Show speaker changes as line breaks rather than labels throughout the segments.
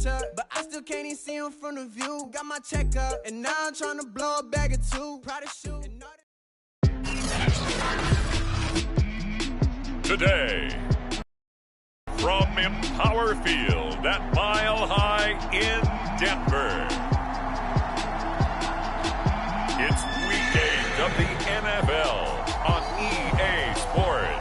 up, but I still can't even see him from the view. Got my check up, and now I'm trying to blow a bag or two. Proud of shoe.
Today, from Empower Field at Mile High in Denver, it's Week 8 of the NFL on EA Sports.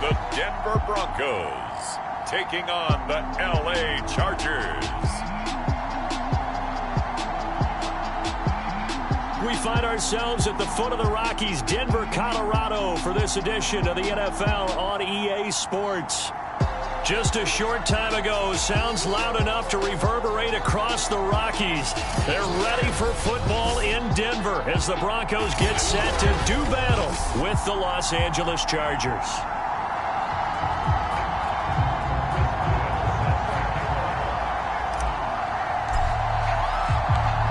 The Denver Broncos taking on the LA Chargers.
We find ourselves at the foot of the Rockies, Denver, Colorado, for this edition of the NFL on EA Sports. Just a short time ago, sounds loud enough to reverberate across the Rockies. They're ready for football in Denver as the Broncos get set to do battle with the Los Angeles Chargers.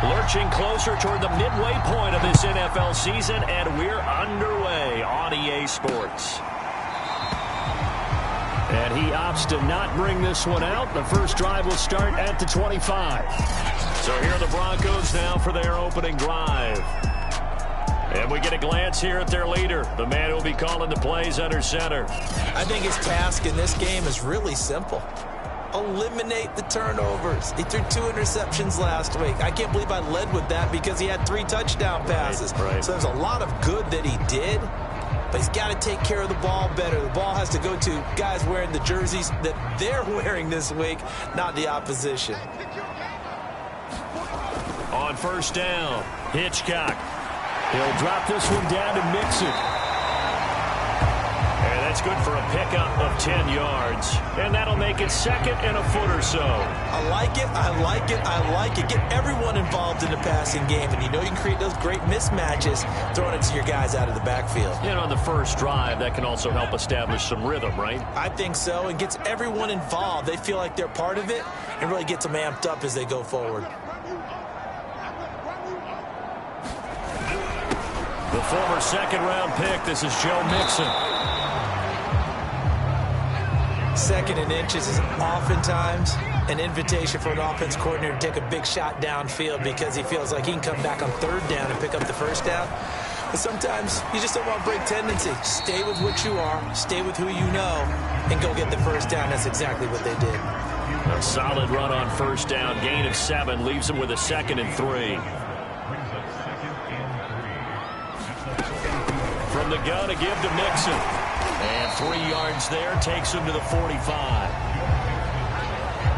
Lurching closer toward the midway point of this NFL season, and we're underway on EA Sports. And he opts to not bring this one out. The first drive will start at the 25. So here are the Broncos now for their opening drive. And we get a glance here at their leader, the man who will be calling the plays under center.
I think his task in this game is really simple. Eliminate the turnovers. He threw 2 interceptions last week. I can't believe I led with that because he had 3 touchdown passes.
Right.
So there's a lot of good that he did, but he's got to take care of the ball better. The ball has to go to guys wearing the jerseys that they're wearing this week, not the opposition.
On first down, Hitchcock. He'll drop this one down to Mixon. And that's good for a pickup of 10 yards. And that'll make it second and a foot or so.
I like it, I like it, I like it. Get everyone involved in the passing game. And you know you can create those great mismatches throwing it to your guys out of the backfield.
And on the first drive, that can also help establish some rhythm, right?
I think so. It gets everyone involved. They feel like they're part of it and really gets them amped up as they go forward.
The former second-round pick, this is Joe Mixon.
2nd and inches is oftentimes an invitation for an offense coordinator to take a big shot downfield because he feels like he can come back on 3rd down and pick up the first down. But sometimes you just don't want to break tendency. Stay with what you are, stay with who you know, and go get the first down. That's exactly what they did.
A solid run on first down, gain of 7, leaves him with a 2nd and 3. From the gun, a give to Mixon. And 3 yards there, takes him to the 45.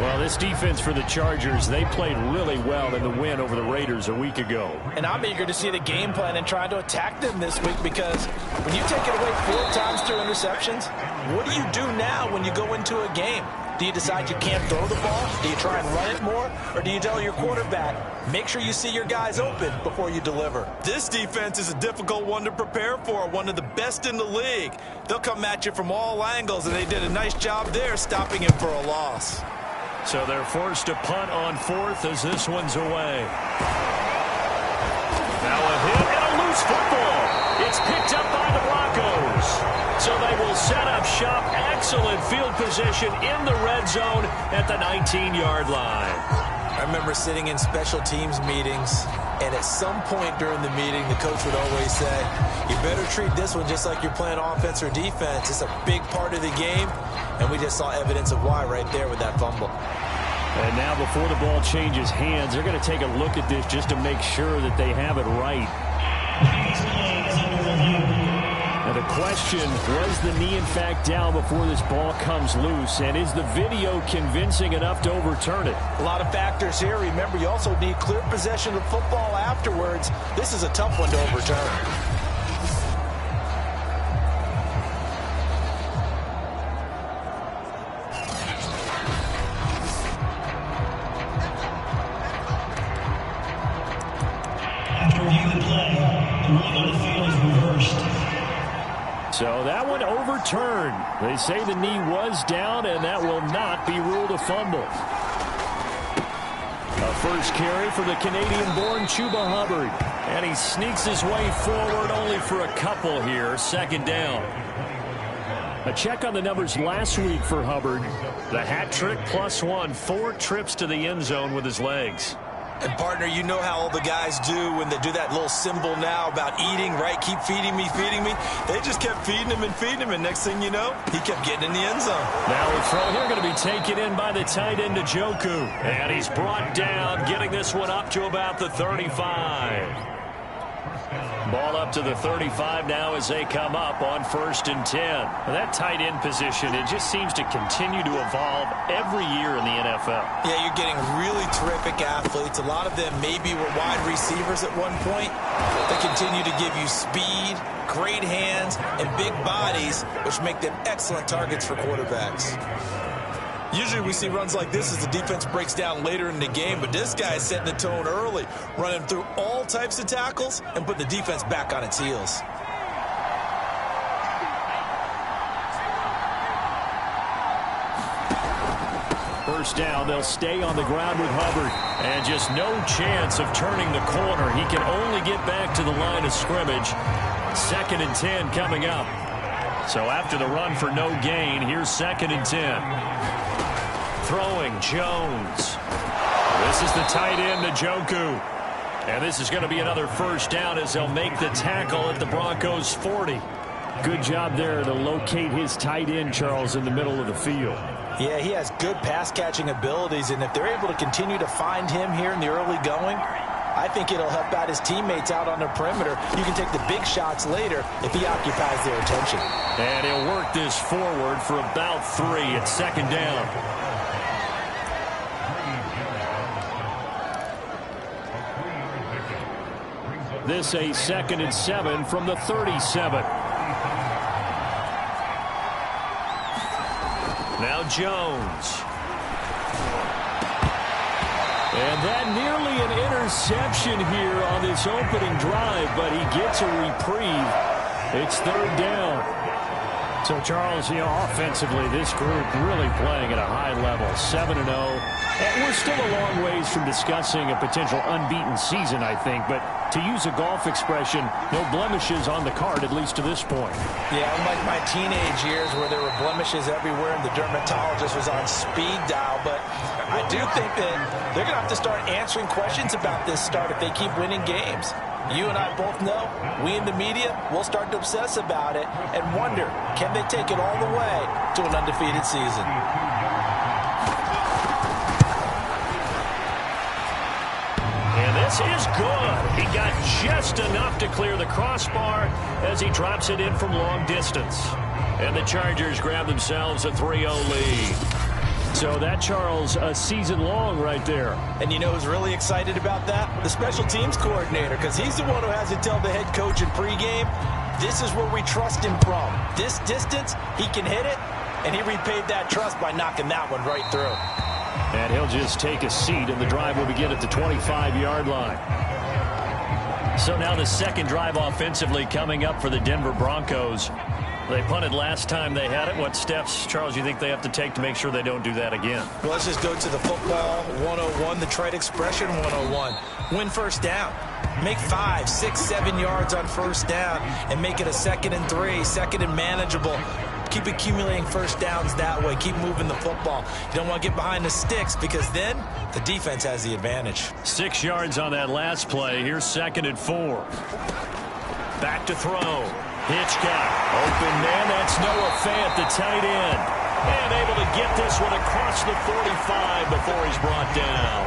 Well, this defense for the Chargers, they played really well in the win over the Raiders a week ago.
And I'm eager to see the game plan and try to attack them this week because when you take it away 4 times through interceptions, what do you do now when you go into a game? Do you decide you can't throw the ball? Do you try and run it more? Or do you tell your quarterback, make sure you see your guys open before you deliver?
This defense is a difficult one to prepare for, one of the best in the league. They'll come at you from all angles, and they did a nice job there stopping him for a loss.
So they're forced to punt on 4th as this one's away. Now a hit and a loose football. It's picked up by the Broncos. So they will set up shop. Excellent field position in the red zone at the 19-yard line.
I remember sitting in special teams meetings, and at some point during the meeting, the coach would always say, you better treat this one just like you're playing offense or defense. It's a big part of the game, and we just saw evidence of why right there with that fumble.
And now before the ball changes hands, they're going to take a look at this just to make sure that they have it right. Now the question, was the knee in fact down before this ball comes loose? And is the video convincing enough to overturn it?
A lot of factors here. Remember, you also need clear possession of football afterwards. This is a tough one to overturn.
That one overturned. They say the knee was down, and that will not be ruled a fumble. A first carry for the Canadian-born Chuba Hubbard. And he sneaks his way forward only for a couple here. Second down. A check on the numbers last week for Hubbard. The hat trick +1, 4 trips to the end zone with his legs.
And, partner, you know how all the guys do when they do that little symbol now about eating, right? Keep feeding me, feeding me. They just kept feeding him, and next thing you know, he kept getting in the end zone.
Now the throw here going to be taken in by the tight end, Njoku. And he's brought down, getting this one up to about the 35. Ball up to the 35 now as they come up on 1st and 10. Well, that tight end position, it just seems to continue to evolve every year in the NFL.
Yeah, you're getting really terrific athletes. A lot of them maybe were wide receivers at one point. They continue to give you speed, great hands, and big bodies, which make them excellent targets for quarterbacks. Usually we see runs like this as the defense breaks down later in the game, but this guy is setting the tone early, running through all types of tackles and put the defense back on its heels.
First down, they'll stay on the ground with Hubbard. And just no chance of turning the corner. He can only get back to the line of scrimmage. 2nd and 10 coming up. So after the run for no gain, here's 2nd and 10. Throwing, Jones. This is the tight end, Njoku. And this is going to be another first down as they'll make the tackle at the Broncos' 40. Good job there to locate his tight end, Charles, in the middle of the field.
Yeah, he has good pass-catching abilities, and if they're able to continue to find him here in the early going, I think it'll help out his teammates out on the perimeter. You can take the big shots later if he occupies their attention.
And he'll work this forward for about 3 at 2nd down. This a 2nd and 7 from the 37. Now Jones. And that nearly an interception here on this opening drive, but he gets a reprieve. It's 3rd down. So, Charles, offensively, this group really playing at a high level, 7-0. And we're still a long ways from discussing a potential unbeaten season, I think. But to use a golf expression, no blemishes on the card, at least to this point.
Yeah, unlike my teenage years where there were blemishes everywhere and the dermatologist was on speed dial. But I do think that they're going to have to start answering questions about this start if they keep winning games. You and I both know, we in the media, will start to obsess about it and wonder, can they take it all the way to an undefeated season?
And this is good. He got just enough to clear the crossbar as he drops it in from long distance. And the Chargers grab themselves a 3-0 lead. So that, Charles, a season long right there.
And you know who's really excited about that? The special teams coordinator, because he's the one who has to tell the head coach in pregame, this is where we trust him from. This distance, he can hit it, and he repaid that trust by knocking that one right through.
And he'll just take a seat, and the drive will begin at the 25-yard line. So now the second drive offensively coming up for the Denver Broncos. They punted last time they had it. What steps, Charles, you think they have to take to make sure they don't do that again?
Well, let's just go to the football 101, the trite expression 101. Win first down. Make 5, 6, 7 yards on first down and make it a 2nd and 3, 2nd and manageable. Keep accumulating first downs that way. Keep moving the football. You don't want to get behind the sticks because then the defense has the advantage.
6 yards on that last play. Here's 2nd and 4. Back to throw. Hitchcock, open man, that's Noah Fant, the tight end. And able to get this one across the 45 before he's brought down.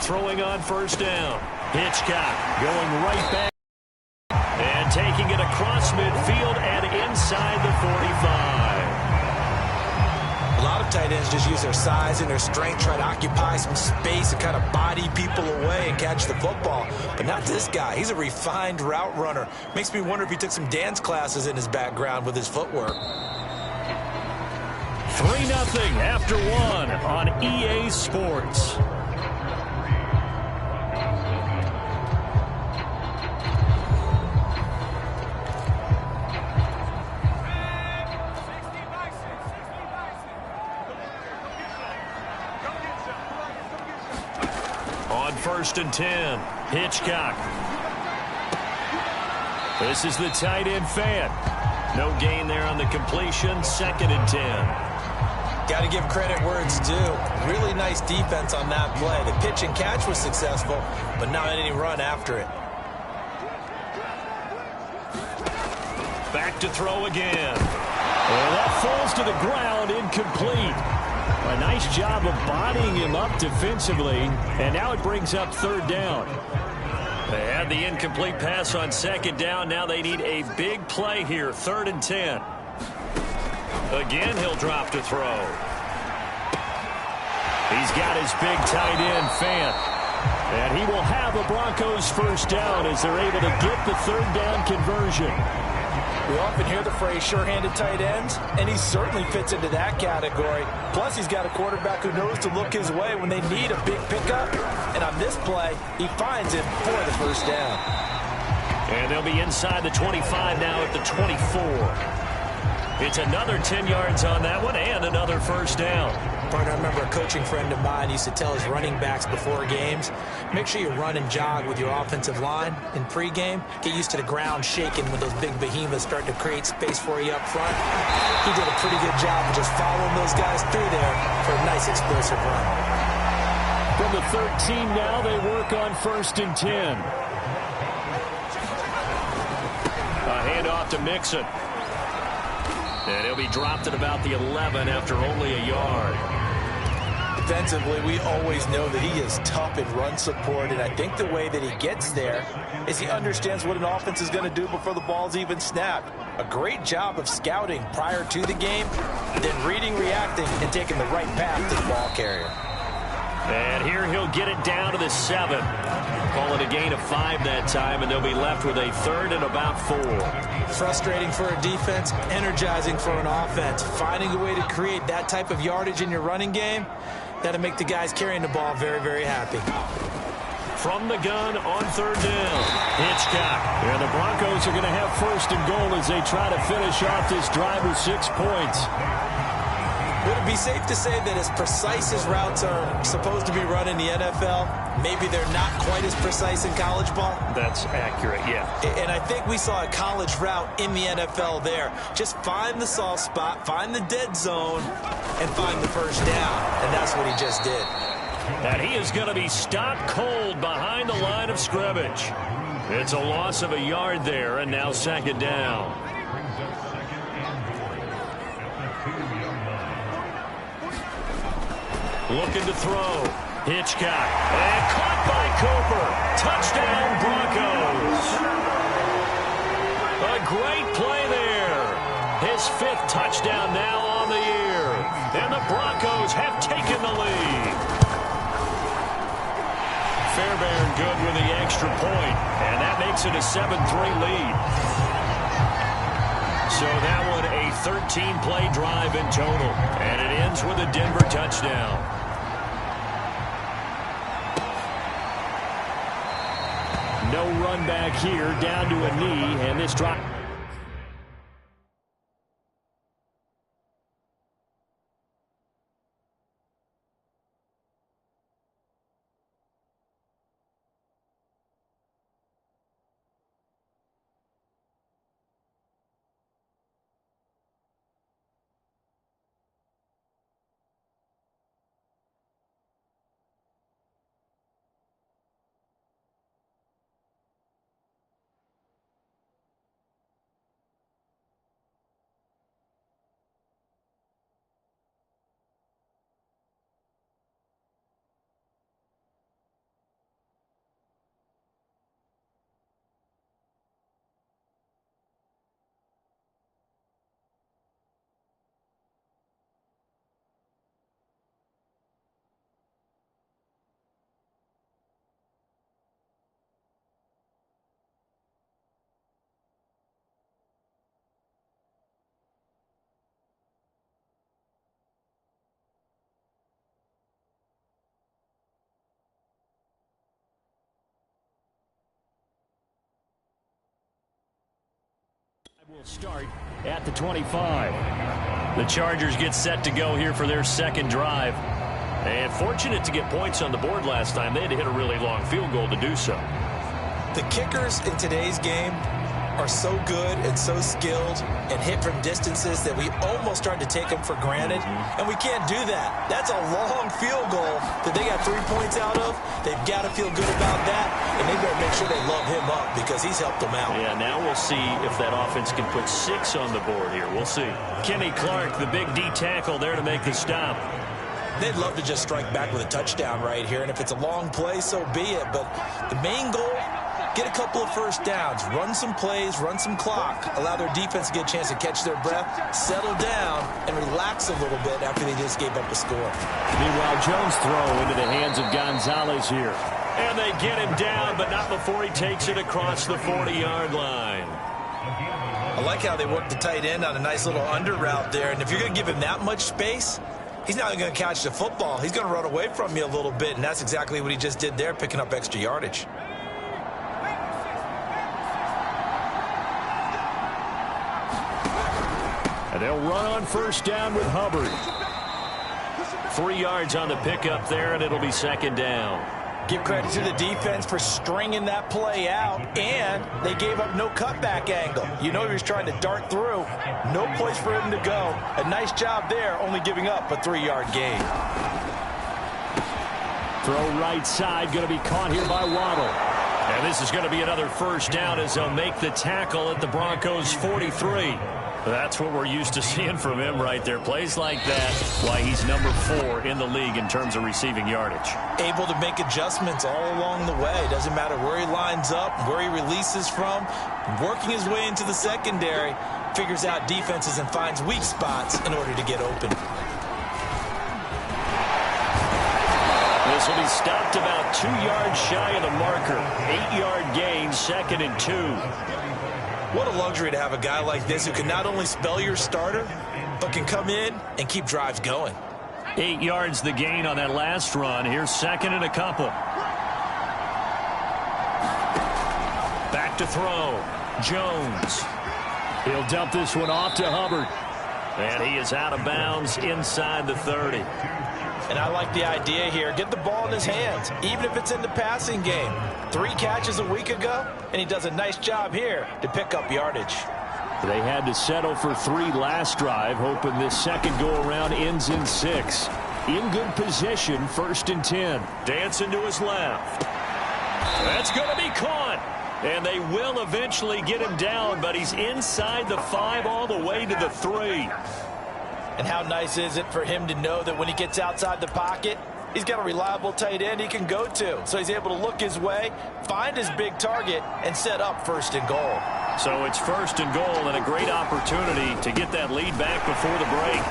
Throwing on first down. Hitchcock going right back. And taking it across midfield and inside the 45.
A lot of tight ends just use their size and their strength, try to occupy some space and kind of body people away and catch the football. But not this guy. He's a refined route runner. Makes me wonder if he took some dance classes in his background with his footwork.
3-0 after one on EA Sports. On 1st and 10, Hitchcock. This is the tight end Fant. No gain there on the completion. 2nd and 10.
Got to give credit where it's due. Really nice defense on that play. The pitch and catch was successful, but not any run after it.
Back to throw again. And that falls to the ground, incomplete. A nice job of bodying him up defensively, and now it brings up 3rd down. They had the incomplete pass on 2nd down. Now they need a big play here, 3rd and 10. Again, he'll drop to throw. He's got his big tight end, Fant. And he will have a Broncos 1st down as they're able to get the 3rd down conversion.
We often hear the phrase sure-handed tight ends, and he certainly fits into that category. Plus, he's got a quarterback who knows to look his way when they need a big pickup. And on this play, he finds him for the 1st down.
And they'll be inside the 25 now at the 24. It's another 10 yards on that one and another 1st down.
Partner, I remember a coaching friend of mine used to tell his running backs before games, make sure you run and jog with your offensive line in pregame. Get used to the ground shaking when those big behemoths start to create space for you up front. He did a pretty good job of just following those guys through there for a nice explosive run.
From the 13 now, they work on 1st and 10. A handoff to Mixon. And he'll be dropped at about the 11 after only a yard.
Defensively, we always know that he is tough in run support, and I think the way that he gets there is he understands what an offense is going to do before the ball's even snapped. A great job of scouting prior to the game, then reading, reacting, and taking the right path to the ball carrier.
And here he'll get it down to the 7. Call it a gain of 5 that time, and they'll be left with a 3rd and about 4.
Frustrating for a defense, energizing for an offense. Finding a way to create that type of yardage in your running game, that'll make the guys carrying the ball very, very happy.
From the gun on 3rd down, Hitchcock. And the Broncos are going to have 1st and goal as they try to finish off this drive with 6 points.
Would it be safe to say that as precise as routes are supposed to be run in the NFL, maybe they're not quite as precise in college ball?
That's accurate, yeah.
And I think we saw a college route in the NFL there. Just find the soft spot, find the dead zone, and find the 1st down. And that's what he just did.
And he is going to be stopped cold behind the line of scrimmage. It's a loss of a yard there, and now 2nd down. Looking to throw. Hitchcock. And caught by Cooper. Touchdown, Broncos. A great play there. His 5th touchdown now on the year. And the Broncos have taken the lead. Fairbairn good with the extra point. And that makes it a 7-3 lead. So that one a 13-play drive in total. And it ends with a Denver touchdown. No run back here, down to a knee, and this drive. Will start at the 25. The Chargers get set to go here for their second drive. And fortunate to get points on the board last time. They had to hit a really long field goal to do so.
The kickers in today's game are so good and so skilled and hit from distances that we almost start to take them for granted. And we can't do that. That's a long field goal that they got 3 points out of. They've got to feel good about that, and they better make sure they love him up because he's helped them out.
Yeah, now we'll see if that offense can put 6 on the board here. We'll see. Kenny Clark, the big D tackle there to make the stop.
They'd love to just strike back with a touchdown right here, and if it's a long play, so be it. But the main goal, get a couple of first downs, run some plays, run some clock, allow their defense to get a chance to catch their breath, settle down, and relax a little bit after they just gave up a score.
Meanwhile, Jones' throw into the hands of Gonzalez here. And they get him down, but not before he takes it across the 40-yard line.
I like how they work the tight end on a nice little under route there, and if you're going to give him that much space, he's not going to catch the football. He's going to run away from you a little bit, and that's exactly what he just did there, picking up extra yardage.
And they'll run on first down with Hubbard. 3 yards on the pickup there, and it'll be second down.
Give credit to the defense for stringing that play out, and they gave up no cutback angle. You know he was trying to dart through. No place for him to go. A nice job there, only giving up a 3-yard gain.
Throw right side, going to be caught here by Waddle. And this is going to be another first down as they'll make the tackle at the Broncos' 43. That's what we're used to seeing from him right there. Plays like that, why he's number 4 in the league in terms of receiving yardage.
Able to make adjustments all along the way. Doesn't matter where he lines up, where he releases from. Working his way into the secondary, figures out defenses and finds weak spots in order to get open.
This will be stopped about 2 yards shy of the marker. 8-yard gain, 2nd and 2.
What a luxury to have a guy like this who can not only spell your starter, but can come in and keep drives going.
8 yards the gain on that last run. Here's 2nd and a couple. Back to throw. Jones. He'll dump this one off to Hubbard. And he is out of bounds inside the 30.
And I like the idea here. Get the ball in his hands, even if it's in the passing game. 3 catches a week ago, and he does a nice job here to pick up yardage.
They had to settle for 3 last drive, hoping this second go-around ends in 6. In good position, 1st and 10. Dancing to his left. That's going to be caught. And they will eventually get him down, but he's inside the 5 all the way to the 3.
And how nice is it for him to know that when he gets outside the pocket, he's got a reliable tight end he can go to. So he's able to look his way, find his big target, and set up 1st and goal.
So it's 1st and goal and a great opportunity to get that lead back before the break.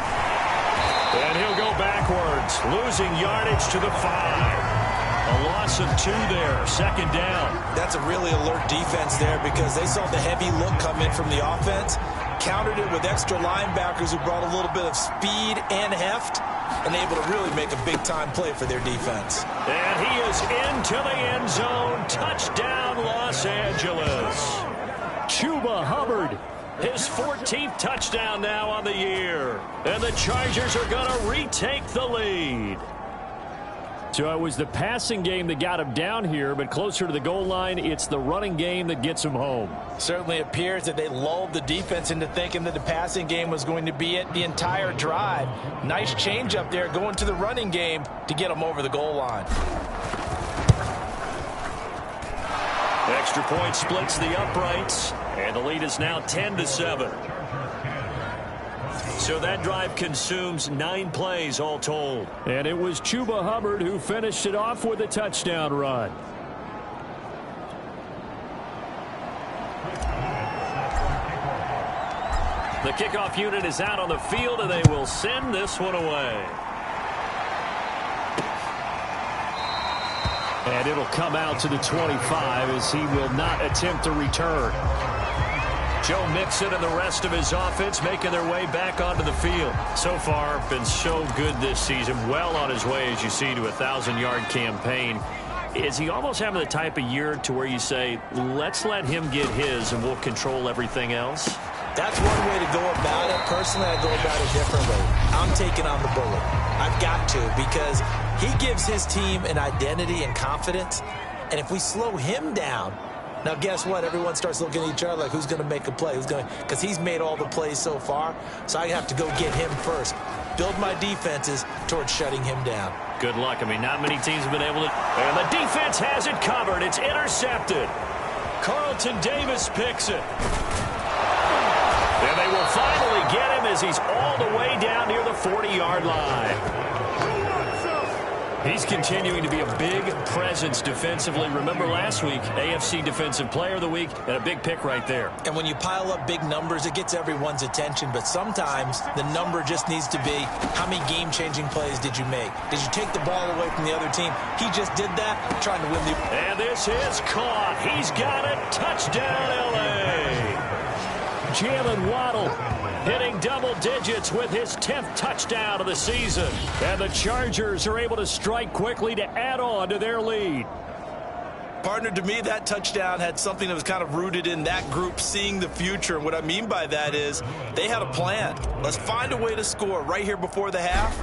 And he'll go backwards, losing yardage to the 5. A loss of 2 there, 2nd down.
That's a really alert defense there because they saw the heavy look come in from the offense, countered it with extra linebackers who brought a little bit of speed and heft, and able to really make a big-time play for their defense.
And he is into the end zone. Touchdown, Los Angeles. Chuba Hubbard, his 14th touchdown now on the year. And the Chargers are going to retake the lead. So it was the passing game that got him down here, but closer to the goal line, it's the running game that gets him home.
Certainly appears that they lulled the defense into thinking that the passing game was going to be it the entire drive. Nice change up there going to the running game to get him over the goal line.
Extra point splits the uprights, and the lead is now 10-7. So that drive consumes 9 plays all told. And it was Chuba Hubbard who finished it off with a touchdown run. The kickoff unit is out on the field, and they will send this one away. And it'll come out to the 25 as he will not attempt to return. Joe Mixon and the rest of his offense making their way back onto the field. So far, been so good this season. Well on his way, as you see, to a 1,000-yard campaign. Is he almost having the type of year to where you say, let's let him get his and we'll control everything else?
That's one way to go about it. Personally, I go about it differently. I'm taking on the bullet. I've got to, because he gives his team an identity and confidence. And if we slow him down, now guess what? Everyone starts looking at each other like, who's going to make a play? Because he's made all the plays so far. So I have to go get him first. Build my defenses towards shutting him down.
Good luck. I mean, not many teams have been able to. And the defense has it covered. It's intercepted. Carlton Davis picks it. And they will finally get him as he's all the way down near the 40-yard line. He's continuing to be a big presence defensively. Remember last week, AFC Defensive Player of the Week, and a big pick right there.
And when you pile up big numbers, it gets everyone's attention. But sometimes the number just needs to be, how many game-changing plays did you make? Did you take the ball away from the other team? He just did that, trying to win the...
And this is caught. He's got it. Touchdown, L.A. Jalen Waddle hitting double digits with his 10th touchdown of the season. And the Chargers are able to strike quickly to add on to their lead.
Partner, to me, that touchdown had something that was kind of rooted in that group seeing the future. And what I mean by that is they had a plan. Let's find a way to score right here before the half.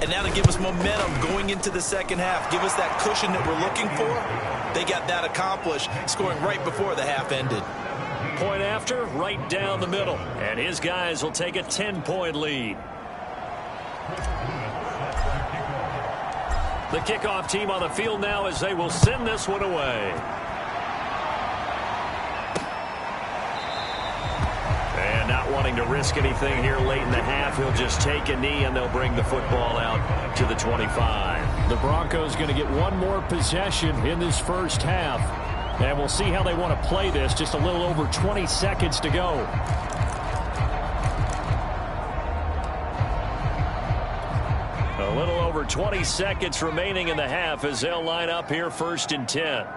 And now to give us momentum going into the second half. Give us that cushion that we're looking for. They got that accomplished, scoring right before the half ended.
Point after, right down the middle. And his guys will take a 10-point lead. The kickoff team on the field now as they will send this one away. And not wanting to risk anything here late in the half, he'll just take a knee and they'll bring the football out to the 25.
The Broncos going to get one more possession in this first half. And we'll see how they want to play this. Just a little over 20 seconds to go.
A little over 20 seconds remaining in the half as they'll line up here 1st and 10.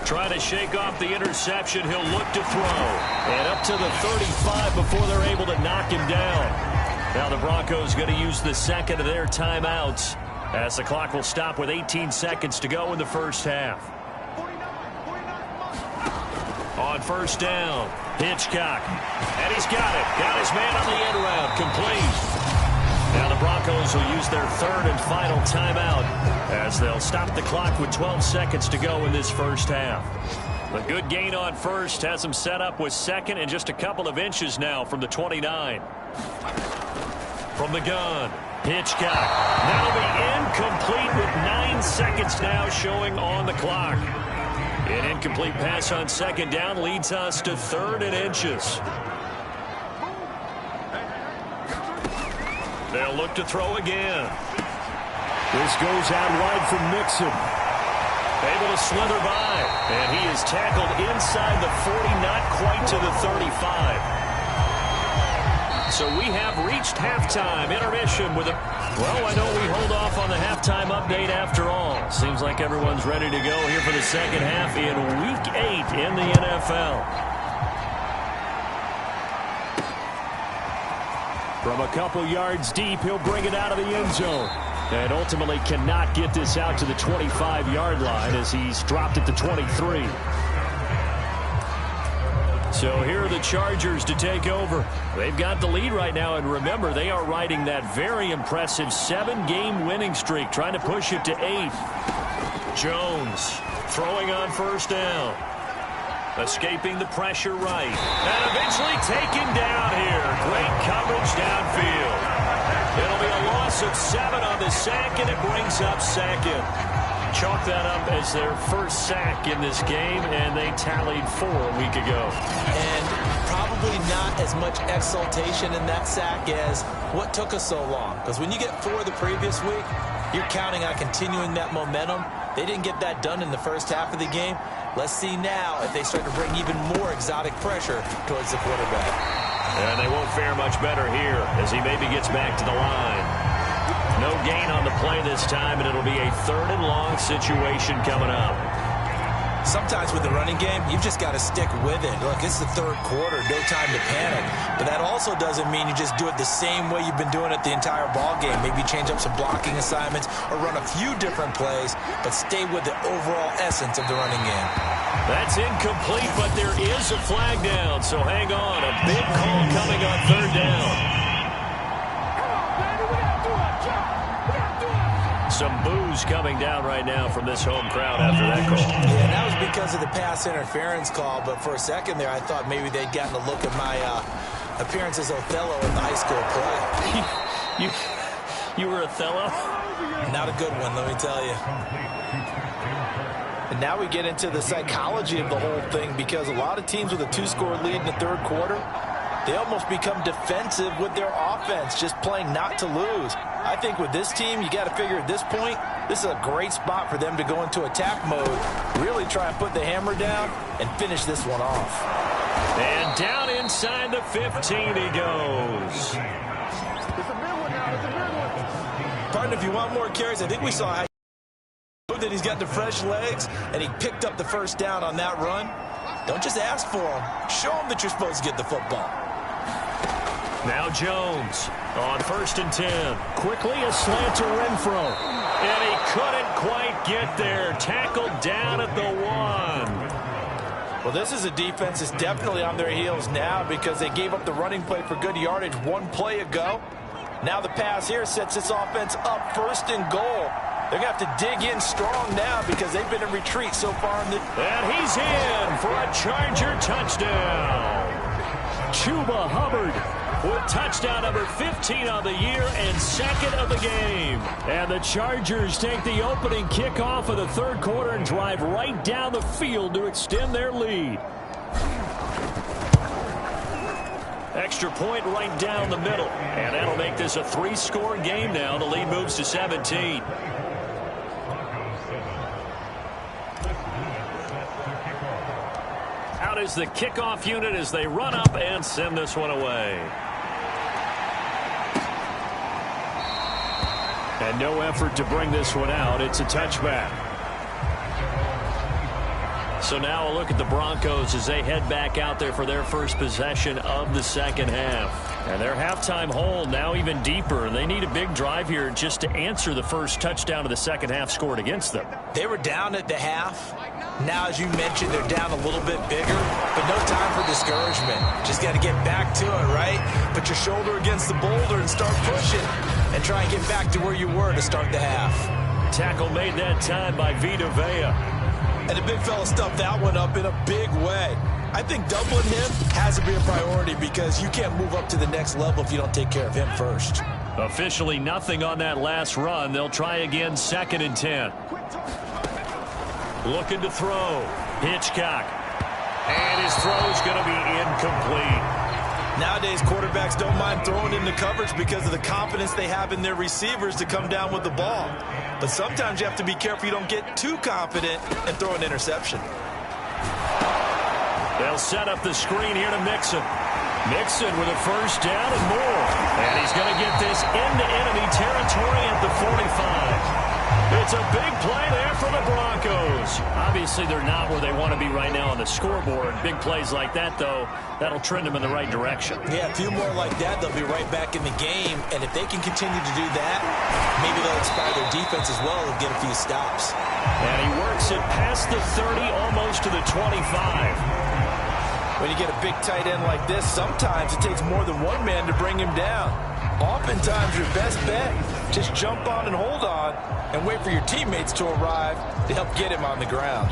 Trying to shake off the interception. He'll look to throw. And up to the 35 before they're able to knock him down. Now the Broncos going to use the second of their timeouts, as the clock will stop with 18 seconds to go in the first half. On 1st down, Hitchcock. And he's got it. Got his man on the end round. Complete. Now the Broncos will use their 3rd and final timeout as they'll stop the clock with 12 seconds to go in this first half. The good gain on 1st has them set up with 2nd and just a couple of inches now from the 29. From the gun, Hitchcock. That'll be incomplete with 9 seconds now showing on the clock. An incomplete pass on 2nd down leads us to 3rd and inches. They'll look to throw again.
This goes out wide from Mixon.
Able to slither by. And he is tackled inside the 40, not quite to the 35. So we have reached halftime. Intermission with a... Well, I know we hold off on the halftime update after all. Seems like everyone's ready to go here for the second half in Week 8 in the NFL.
From a couple yards deep, he'll bring it out of the end zone. And ultimately cannot get this out to the 25-yard line as he's dropped at the 23.
So here are the Chargers to take over. They've got the lead right now, and remember, they are riding that very impressive 7-game winning streak, trying to push it to 8. Jones throwing on 1st down. Escaping the pressure right. And eventually taken down here. Great coverage downfield. It'll be a loss of 7 on the sack, and it brings up 2nd. Chalk that up as their first sack in this game, and they tallied 4 a week ago.
And probably not as much exultation in that sack as what took us so long. Because when you get 4 the previous week, you're counting on continuing that momentum. They didn't get that done in the first half of the game. Let's see now if they start to bring even more exotic pressure towards the quarterback.
And they won't fare much better here as he maybe gets back to the line. No gain on the play this time, and it'll be a 3rd and long situation coming up.
Sometimes with the running game, you've just got to stick with it. Look, it's the 3rd quarter, no time to panic. But that also doesn't mean you just do it the same way you've been doing it the entire ball game. Maybe change up some blocking assignments or run a few different plays, but stay with the overall essence of the running game.
That's incomplete, but there is a flag down, so hang on. A big call coming on third down. Some boos coming down right now from this home crowd after that call.
Yeah, that was because of the pass interference call, but for a second there, I thought maybe they'd gotten a look at my appearance as Othello in the high school play.
You were Othello?
Not a good one, let me tell you.
And now we get into the psychology of the whole thing, because a lot of teams with a 2-score lead in the third quarter, they almost become defensive with their offense, just playing not to lose. I think with this team, you got to figure at this point, this is a great spot for them to go into attack mode, really try and put the hammer down and finish this one off.
And down inside the 15 he goes.
Pardon, if you want more carries, I think we saw how that he's got the fresh legs, and he picked up the first down on that run. Don't just ask for him. Show him that you're supposed to get the football.
Now Jones on 1st and 10. Quickly a slant to Renfro. And he couldn't quite get there. Tackled down at the 1.
Well, this is a defense that's definitely on their heels now, because they gave up the running play for good yardage one play ago. Now the pass here sets this offense up 1st and goal. They're going to have to dig in strong now because they've been in retreat so far in the...
And he's in for a Charger touchdown. Chuba Hubbard with touchdown number 15 on the year and 2nd of the game. And the Chargers take the opening kickoff of the third quarter and drive right down the field to extend their lead. Extra point right down the middle. And that'll make this a 3-score game now. The lead moves to 17. Out is the kickoff unit as they run up and send this one away. And no effort to bring this one out. It's a touchback. So now a look at the Broncos as they head back out there for their first possession of the second half. And their halftime hole now even deeper. They need a big drive here just to answer the first touchdown of the second half scored against them.
They were down at the half. Now, as you mentioned, they're down a little bit bigger, but no time for discouragement. Just got to get back to it, right? Put your shoulder against the boulder and start pushing and try and get back to where you were to start the half.
Tackle made that time by Vita Vea.
And the big fella stuffed that one up in a big way. I think doubling him has to be a priority because you can't move up to the next level if you don't take care of him first.
Officially nothing on that last run. They'll try again 2nd and 10. Looking to throw. Hitchcock. And his throw's going to be incomplete.
Nowadays, quarterbacks don't mind throwing into coverage because of the confidence they have in their receivers to come down with the ball. But sometimes you have to be careful you don't get too confident and throw an interception.
They'll set up the screen here to Mixon. Mixon with a first down and more. And he's going to get this into enemy territory at the 45. It's a big play there for the Broncos. Obviously, they're not where they want to be right now on the scoreboard. Big plays like that, though, that'll trend them in the right direction.
Yeah, a few more like that, they'll be right back in the game. And if they can continue to do that, maybe they'll inspire their defense as well and get a few stops.
And he works it past the 30, almost to the 25.
When you get a big tight end like this, sometimes it takes more than one man to bring him down. Oftentimes, your best bet, just jump on and hold on and wait for your teammates to arrive to help get him on the ground.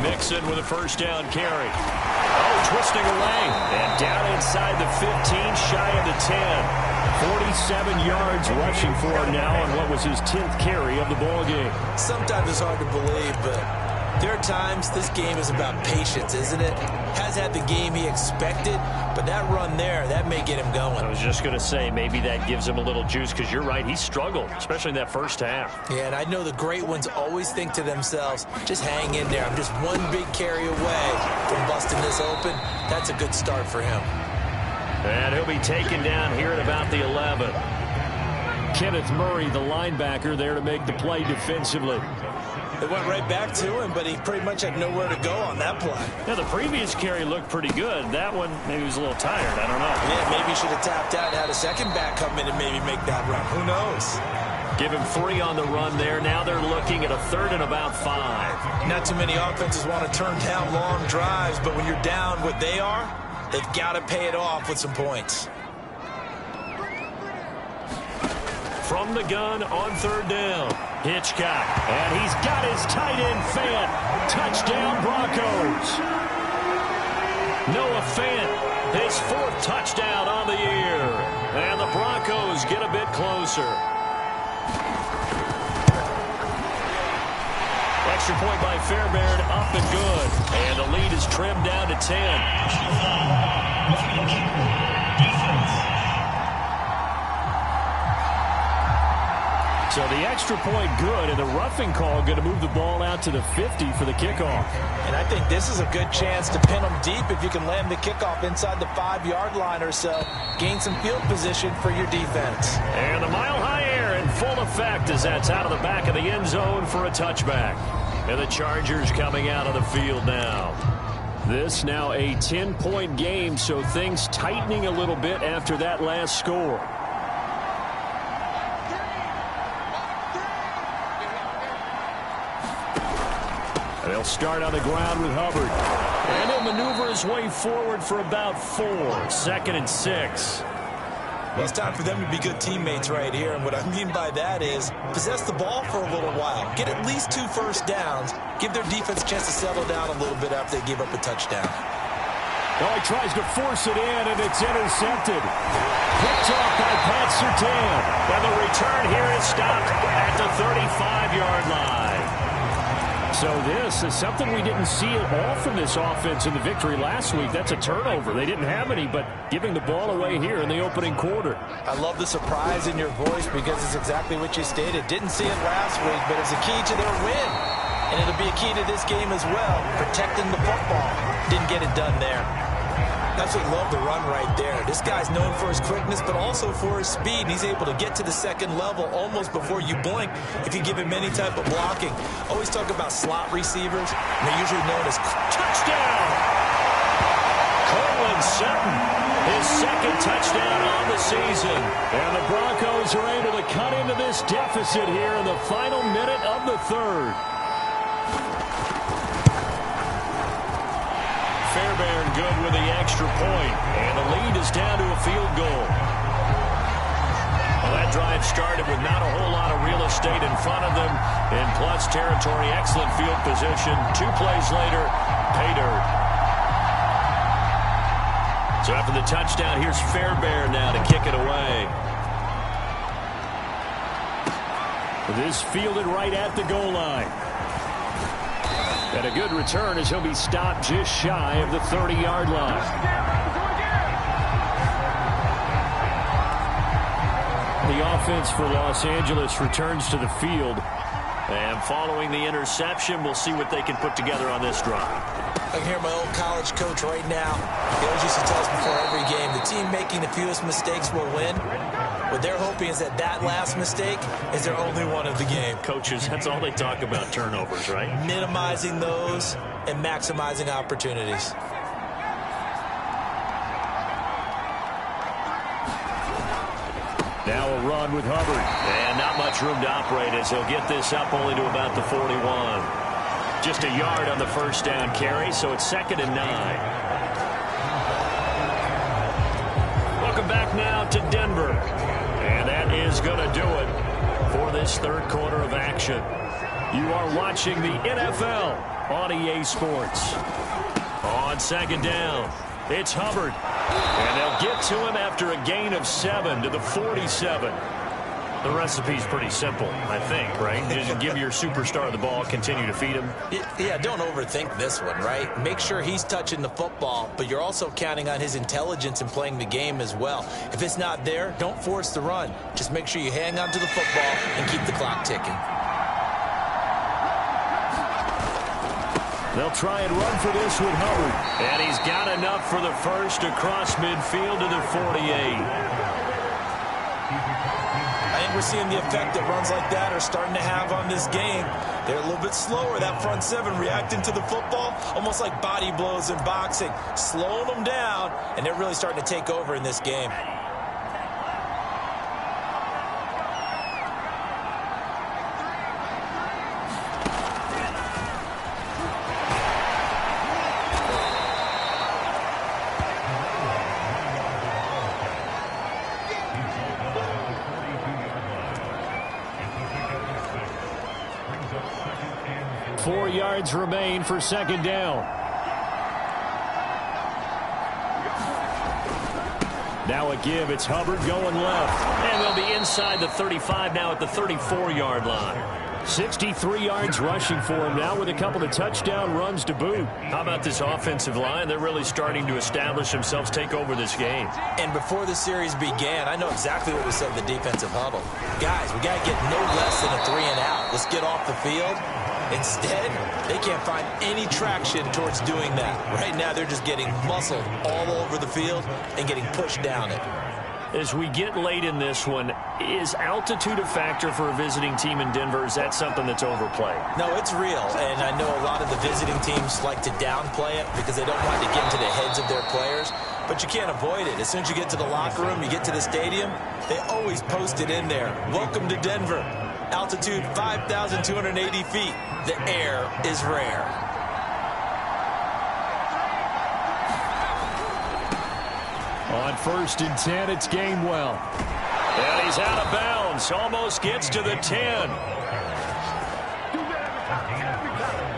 Mixon with a first down carry. Oh, twisting away. And down inside the 15, shy of the 10. 47 yards rushing for him now on what was his 10th carry of the ball game.
Sometimes it's hard to believe, but there are times this game is about patience, isn't it? Has had the game he expected, but that run there, that may get him going.
I was just going to say, maybe that gives him a little juice, because you're right, he struggled, especially in that first half.
Yeah, and I know the great ones always think to themselves, just hang in there. I'm just one big carry away from busting this open. That's a good start for him.
And he'll be taken down here at about the 11. Kenneth Murray, the linebacker, there to make the play defensively.
It went right back to him, but he pretty much had nowhere to go on that play.
Yeah, the previous carry looked pretty good. That one, maybe he was a little tired. I don't know.
Yeah, maybe he should have tapped out and had a second back come in and maybe make that run. Who knows?
Give him 3 on the run there. Now they're looking at a 3rd and about 5.
Not too many offenses want to turn down long drives, but when you're down what they are, they've got to pay it off with some points.
From the gun on 3rd down, Hitchcock. And he's got his tight end Fant. Touchdown Broncos. Noah Fant, his 4th touchdown on the year. And the Broncos get a bit closer. Extra point by Fairbairn, up and good. And the lead is trimmed down to 10. So the extra point good, and the roughing call going to move the ball out to the 50 for the kickoff.
And I think this is a good chance to pin them deep if you can land the kickoff inside the 5-yard line or so. Gain some field position for your defense.
And the mile-high air in full effect as that's out of the back of the end zone for a touchback. And the Chargers coming out of the field now. This now a 10-point game, so things tightening a little bit after that last score. They'll start on the ground with Hubbard. And he'll maneuver his way forward for about 4. 2nd and 6.
Well, it's time for them to be good teammates right here. And what I mean by that is possess the ball for a little while. Get at least 2 first downs. Give their defense a chance to settle down a little bit after they give up a touchdown.
Oh, he tries to force it in, and it's intercepted. Picked off by Pat Surtain. And the return here is stopped at the 35-yard line. So this is something we didn't see at all from this offense in the victory last week. That's a turnover. They didn't have any, but giving the ball away here in the opening quarter.
I love the surprise in your voice because it's exactly what you stated. Didn't see it last week, but it's a key to their win. And it'll be a key to this game as well, protecting the football. Didn't get it done there.
Absolutely love the run right there. This guy's known for his quickness, but also for his speed. And he's able to get to the second level almost before you blink if you give him any type of blocking. Always talk about slot receivers. And they're usually known as
touchdown. Courtland Sutton, his 2nd touchdown on the season. And the Broncos are able to cut into this deficit here in the final minute of the 3rd. Fairbairn good with the extra point, and the lead is down to a field goal. Well, that drive started with not a whole lot of real estate in front of them in plus territory. Excellent field position. 2 plays later, pay dirt. So after the touchdown, here's Fairbairn now to kick it away. This fielded right at the goal line. And a good return as he'll be stopped just shy of the 30-yard line. The offense for Los Angeles returns to the field. And following the interception, we'll see what they can put together on this drive.
I can hear my old college coach right now. He always used to tell us before every game, the team making the fewest mistakes will win. What they're hoping is that that last mistake is their only one of the game.
Coaches, that's all they talk about, turnovers, right?
Minimizing those and maximizing opportunities.
Now a run with Hubbard. And not much room to operate as he'll get this up only to about the 41. Just a yard on the first down carry, so it's 2nd and 9. Welcome back now to Denver. And that is going to do it for this 3rd quarter of action. You are watching the NFL on EA Sports. On 2nd down, it's Hubbard. And they'll get to him after a gain of 7 to the 47. The recipe's pretty simple, I think, right? Just give your superstar the ball, continue to feed him.
Yeah, don't overthink this one, right? Make sure he's touching the football, but you're also counting on his intelligence in playing the game as well. If it's not there, don't force the run. Just make sure you hang on to the football and keep the clock ticking.
They'll try and run for this with Hubbard. And he's got enough for the first across midfield to the 48.
I think we're seeing the effect that runs like that are starting to have on this game. They're a little bit slower, that front seven, reacting to the football, almost like body blows in boxing, slowing them down, and they're really starting to take over in this game.
Yards remain for second down. Now a give. It's Hubbard going left.
And they'll be inside the 35 now at the 34-yard line.
63 yards rushing for him now with a couple of touchdown runs to boot.
How about this offensive line? They're really starting to establish themselves, take over this game.
And before the series began, I know exactly what we said in the defensive huddle. Guys, we got to get no less than a 3-and-out. Let's get off the field. Instead, they can't find any traction towards doing that. Right now, they're just getting muscled all over the field and getting pushed down it.
As we get late in this one, is altitude a factor for a visiting team in Denver? Is that something that's overplayed?
No, it's real, and I know a lot of the visiting teams like to downplay it because they don't want to get into the heads of their players, but you can't avoid it. As soon as you get to the locker room, you get to the stadium, they always post it in there. Welcome to Denver. Altitude 5,280 feet. The air is rare.
On 1st and 10, it's Gainwell.
And he's out of bounds. Almost gets to the 10.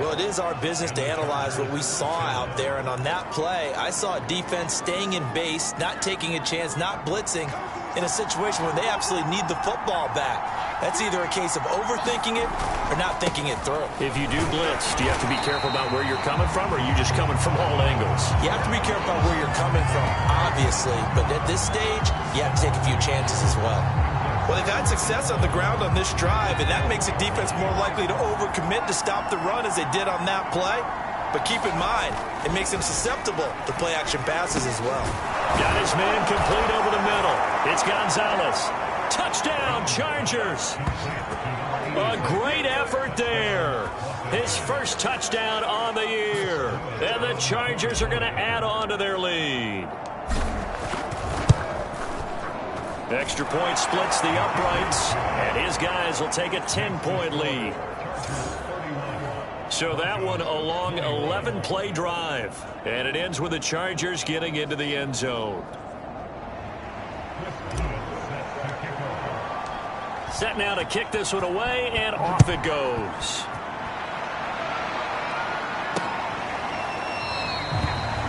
Well, it is our business to analyze what we saw out there, and on that play, I saw a defense staying in base, not taking a chance, not blitzing, in a situation where they absolutely need the football back. That's either a case of overthinking it or not thinking it through.
If you do blitz, do you have to be careful about where you're coming from, or are you just coming from all angles?
You have to be careful about where you're coming from, obviously, but at this stage, you have to take a few chances as well. Well, they've had success on the ground on this drive, and that makes a defense more likely to overcommit to stop the run as they did on that play. But keep in mind, it makes them susceptible to play-action passes as well.
Got his man complete over the middle. It's Gonzalez. Touchdown, Chargers. A great effort there. His first touchdown on the year. And the Chargers are going to add on to their lead. Extra point splits the uprights, and his guys will take a 10-point lead. So that one a long 11-play drive, and it ends with the Chargers getting into the end zone. Set now to kick this one away, and off it goes.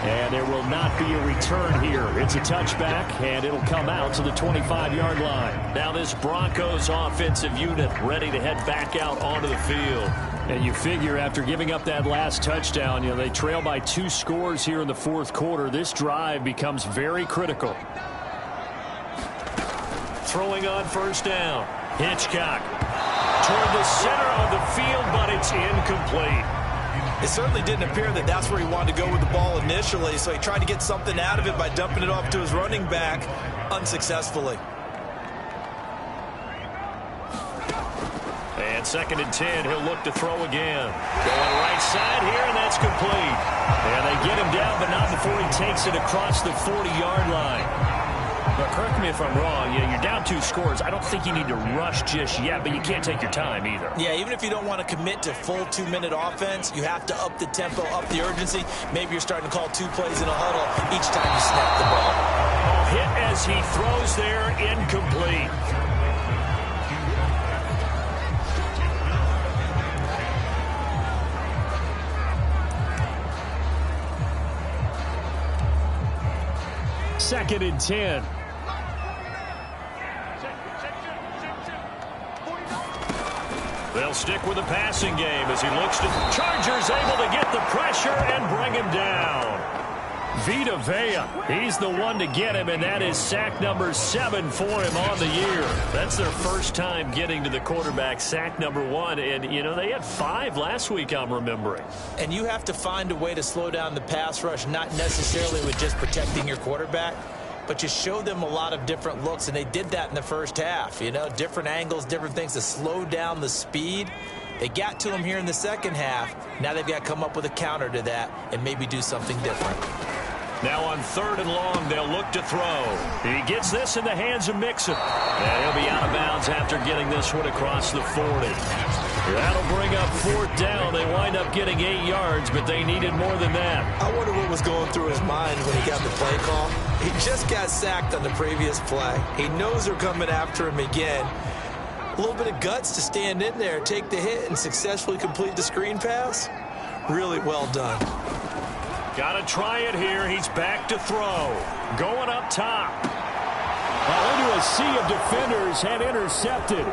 And there will not be a return here. It's a touchback, and it'll come out to the 25-yard line.
Now this Broncos offensive unit ready to head back out onto the field.
And you figure after giving up that last touchdown, they trail by 2 scores here in the 4th quarter. This drive becomes very critical.
Throwing on 1st down. Hitchcock toward the center of the field, but it's incomplete.
It certainly didn't appear that that's where he wanted to go with the ball initially, so he tried to get something out of it by dumping it off to his running back unsuccessfully.
And 2nd and 10, he'll look to throw again. Going right side here, and that's complete. And they get him down, but not before he takes it across the 40-yard line. But correct me if I'm wrong, you're down 2 scores. I don't think you need to rush just yet, but you can't take your time either.
Yeah, even if you don't want to commit to full 2-minute offense, you have to up the tempo, up the urgency. Maybe you're starting to call 2 plays in a huddle each time you snap the ball.
Hit as he throws there, incomplete.
Second and 10.
They'll stick with the passing game as he looks to Chargers able to get the pressure and bring him down.
Vita Vea, he's the one to get him, and that is sack number 7 for him on the year.
That's their first time getting to the quarterback, sack number 1, and, they had 5 last week, I'm remembering.
And you have to find a way to slow down the pass rush, not necessarily with just protecting your quarterback,
but you show them a lot of different looks, and they did that in the first half. You know, different angles, different things to slow down the speed. They got to him here in the second half. Now they've got to come up with a counter to that and maybe do something different.
Now on 3rd and long, they'll look to throw. He gets this in the hands of Mixon. And he'll be out of bounds after getting this one across the 40. That'll bring up 4th down. They wind up getting 8 yards, but they needed more than that.
I wonder what was going through his mind when he got the play call. He just got sacked on the previous play. He knows they're coming after him again. A little bit of guts to stand in there, take the hit, and successfully complete the screen pass. Really well done.
Got to try it here. He's back to throw. Going up top.
Into a sea of defenders and intercepted.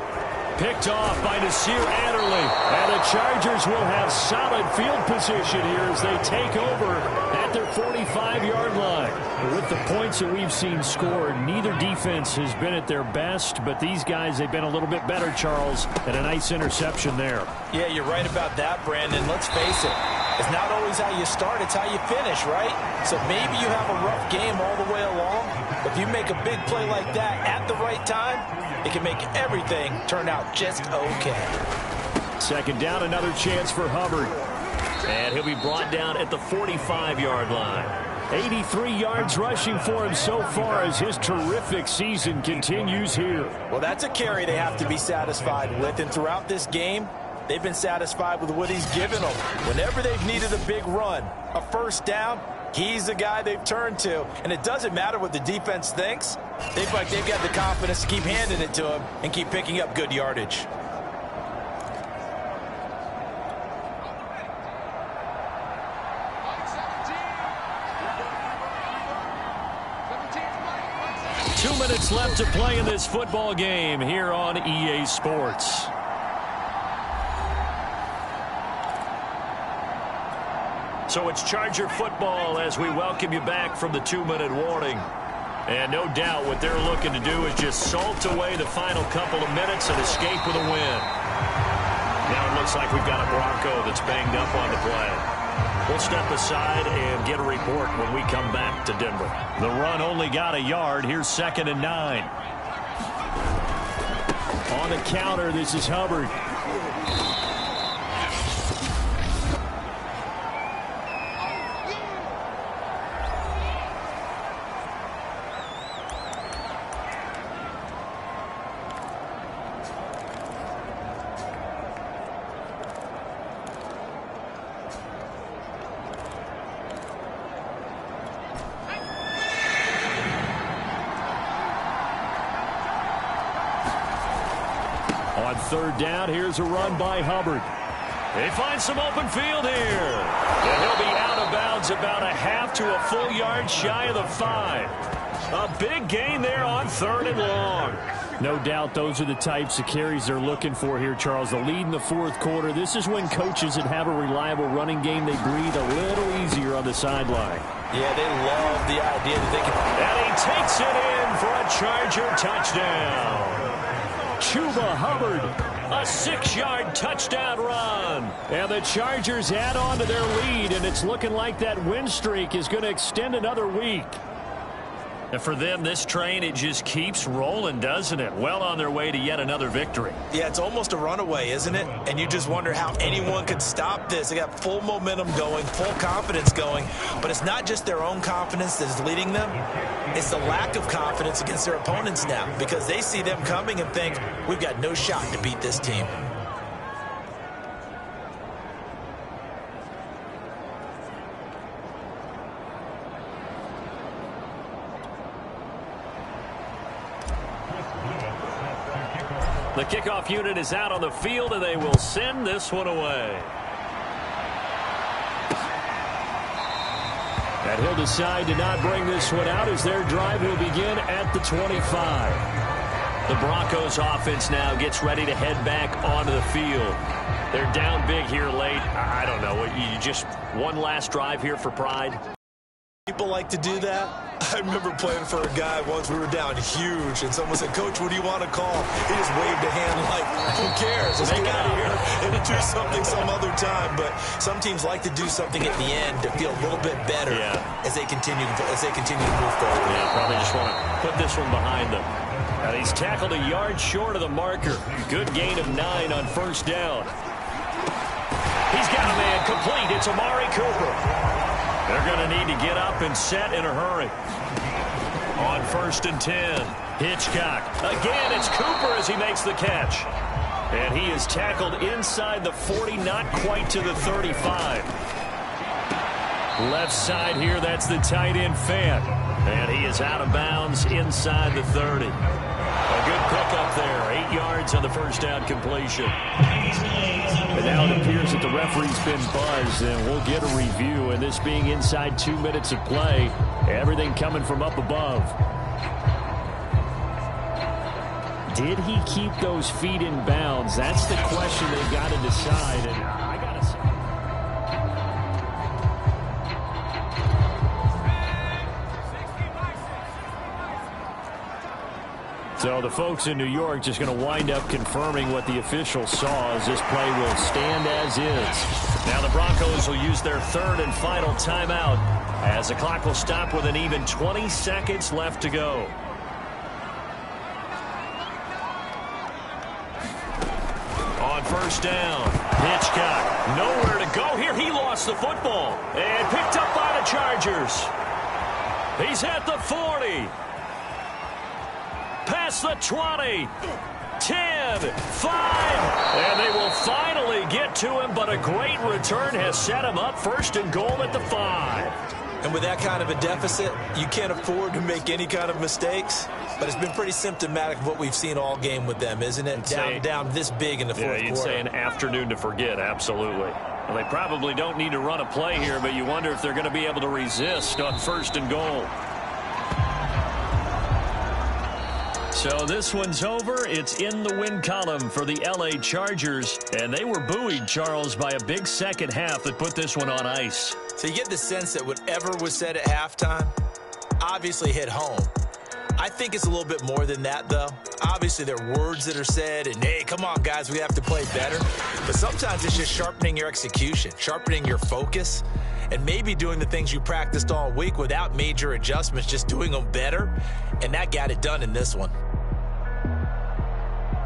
Picked off by Nasir Adderley.
And the Chargers will have solid field position here as they take over at their 45-yard line. With the points that we've seen scored, neither defense has been at their best, but these guys, they've been a little bit better, Charles, and a nice interception there.
Yeah, you're right about that, Brandon. Let's face it. It's not always how you start, it's how you finish, right? So maybe you have a rough game all the way along. If you make a big play like that at the right time, it can make everything turn out just okay.
2nd down, another chance for Hubbard.
And he'll be brought down at the 45-yard line.
83 yards rushing for him so far as his terrific season continues here.
Well, that's a carry they have to be satisfied with, and throughout this game, they've been satisfied with what he's given them. Whenever they've needed a big run, a 1st down, he's the guy they've turned to. And it doesn't matter what the defense thinks. They've got the confidence to keep handing it to him and keep picking up good yardage.
Two minutes left to play in this football game here on EA Sports. So it's Charger football as we welcome you back from the 2-minute warning. And no doubt what they're looking to do is just salt away the final couple of minutes and escape with a win. Now it looks like we've got a Bronco that's banged up on the play. We'll step aside and get a report when we come back to Denver.
The run only got a yard. Here's 2nd and 9. On the counter, this is Hubbard. On 3rd down, here's a run by Hubbard.
They find some open field here. And he'll be out of bounds about a half to a full yard shy of the 5. A big gain there on 3rd and long.
No doubt those are the types of carries they're looking for here, Charles. The lead in the 4th quarter. This is when coaches that have a reliable running game, they breathe a little easier on the sideline.
Yeah, they love the idea that they can.
And he takes it in for a Charger touchdown.
Chuba Hubbard,
a 6-yard touchdown run.
And the Chargers add on to their lead, and it's looking like that win streak is going to extend another week.
And for them, this train, it just keeps rolling, doesn't it? Well on their way to yet another victory.
Yeah, it's almost a runaway, isn't it? And you just wonder how anyone could stop this. They got full momentum going, full confidence going. But it's not just their own confidence that is leading them. It's the lack of confidence against their opponents now, because they see them coming and think, we've got no shot to beat this team.
The kickoff unit is out on the field, and they will send this one away.
And he'll decide to not bring this one out as their drive will begin at the 25.
The Broncos offense now gets ready to head back onto the field. They're down big here late. I don't know. You just one last drive here for pride.
People like to do that.
I remember playing for a guy once. We were down huge, and someone said, "Coach, what do you want to call?" He just waved a hand like, who cares? Let's get out of here and do something some other time. But some teams like to do something at the end to feel a little bit better as they continue to move forward.
Yeah, probably just want to put this one behind them. And he's tackled a yard short of the marker. Good gain of 9 on first down. He's got a man complete. It's Amari Cooper. They're going to need to get up and set in a hurry. On 1st and 10, Hitchcock. Again, it's Cooper as he makes the catch. And he is tackled inside the 40, not quite to the 35. Left side here, that's the tight end Fant. And he is out of bounds inside the 30. A good pickup there. 8 yards on the first down completion. And now it appears that the referee's been buzzed, and we'll get a review. And this being inside 2 minutes of play, everything coming from up above. Did he keep those feet in bounds? That's the question they've got to decide. And I got to say, so the folks in New York just going to wind up confirming what the official saw, as this play will stand as is. Now the Broncos will use their 3rd and final timeout as the clock will stop with an even 20 seconds left to go. On first down, Hitchcock nowhere to go here. He lost the football and picked up by the Chargers. He's at the 40. Past the 20, 10, 5, and they will finally get to him, but a great return has set him up 1st and goal at the 5.
And with that kind of a deficit, you can't afford to make any kind of mistakes. But it's been pretty symptomatic of what we've seen all game with them, isn't it? Down this big in the fourth quarter.
Yeah, you'd say an afternoon to forget, absolutely. Well, they probably don't need to run a play here, but you wonder if they're going to be able to resist on 1st and goal. So this one's over. It's in the win column for the L.A. Chargers. And they were buoyed, Charles, by a big second half that put this one on ice.
So you get the sense that whatever was said at halftime obviously hit home. I think it's a little bit more than that, though. Obviously, there are words that are said, and, hey, come on, guys, we have to play better. But sometimes it's just sharpening your execution, sharpening your focus, and maybe doing the things you practiced all week without major adjustments, just doing them better. And that got it done in this one.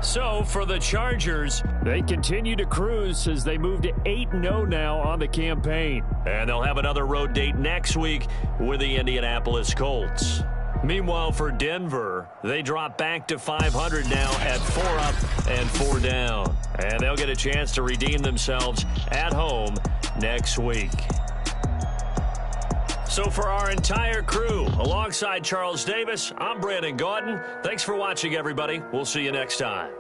So for the Chargers, they continue to cruise as they move to 8-0 now on the campaign. And they'll have another road date next week with the Indianapolis Colts. Meanwhile, for Denver, they drop back to 500 now at 4 up and 4 down. And they'll get a chance to redeem themselves at home next week. So for our entire crew, alongside Charles Davis, I'm Brandon Gaudin. Thanks for watching, everybody. We'll see you next time.